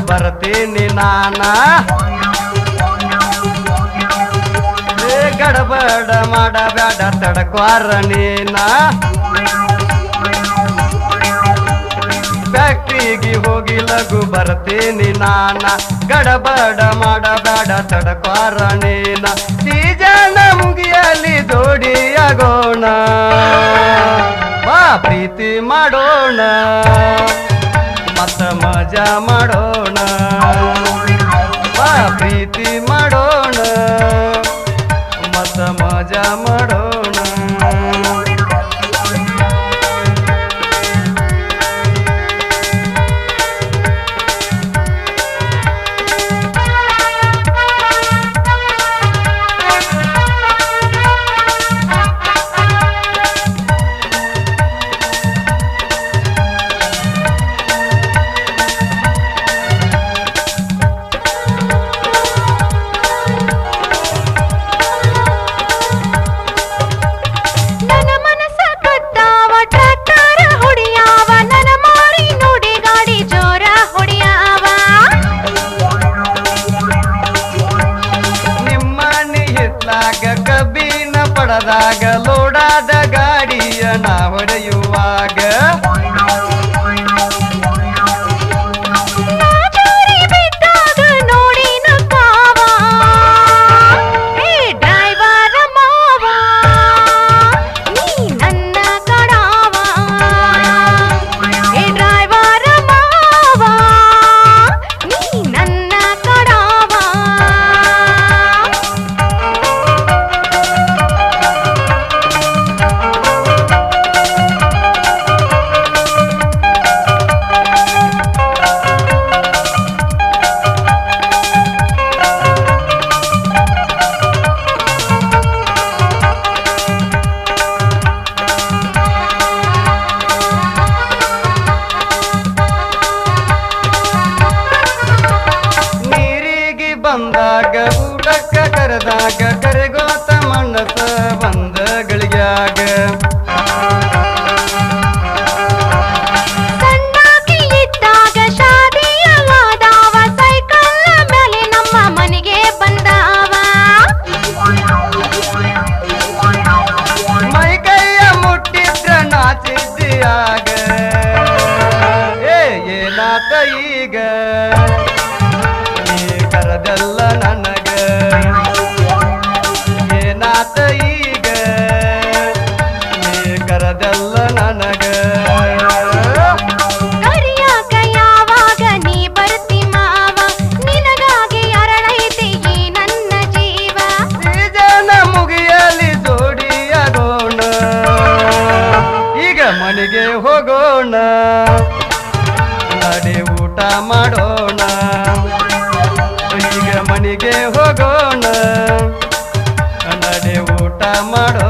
ಬರ್ತೀನಿ ನಾನ ಗಡಬಡ ಮಾಡಬೇಡ ತಡಕ್ವಾರ ನೀನ ಫ್ಯಾಕ್ಟ್ರಿಗೆ ಹೋಗಿ ಲಘು ಬರ್ತೀನಿ ನಾನ ಗಡಬಡ ಮಾಡಬೇಡ ತಡಕ್ವಾರ ನೀನ ಸೀಜನ ಮುಗಿಯಲಿ ಜೋಡಿಯಾಗೋಣ ಬಾ ಪ್ರೀತಿ ಮಾಡೋಣ ಮತ್ತ ಮಜಾ ಮಾಡೋಣ ಬಾ ಪ್ರೀತಿ ಮಾಡೋಣ ಮತ್ತ ಮಜಾ ಮಾಡೋಣ ಕಬ್ಬಿನ ಪಡದಾಗ ಲೋಡಾದ ಗಾಡಿಯ ನಾ ಹೊಡೆಯುವಾಗ ಬಂದಾಗ ಊಟಕ್ಕ ಕರೆದಾಗ ಕರೆಗೋತ ಮನಸ ಬಂದ ಗಳಿಗ್ಯಾಗ ಸಣ್ಣಾಗಿ ಇದ್ದಾಗ ಶಾದಿಯವಾದವ ಸೈಕಲ್ ಮೇಲೆ ನಮ್ಮ ಮನೆಗೆ ಬಂದವ ಮೈ ಕೈಯ ಮುಟ್ಟಿದ್ರ ನಾಚಿದ್ದಿಯಾಗ ಏನಾತ ಈಗ ಕರದಲ್ಲ ನನಗ ಏನಾತ ಈಗ ನೀ ಕರದಲ್ಲ ನನಗ ಕರಿಯಾಕ ಯಾವಾಗ ನೀ ಬರ್ತಿ ಮಾವ ನಿನಗಾಗಿ ಅರಳೈತಿ ಈ ನನ್ನ ಜೀವ ಸೀಜನ ಮುಗಿಯಲಿ ಜೋಡಿಯಾಗೋಣ ಈಗ ಮನೆಗೆ ಹೋಗೋಣ ನಡೆ ಊಟ ಮಾಡೋಣ ಈಗ ಮನೆಗೆ ಹೋಗೋಣ ನಡೆ ಊಟ ಮಾಡೋ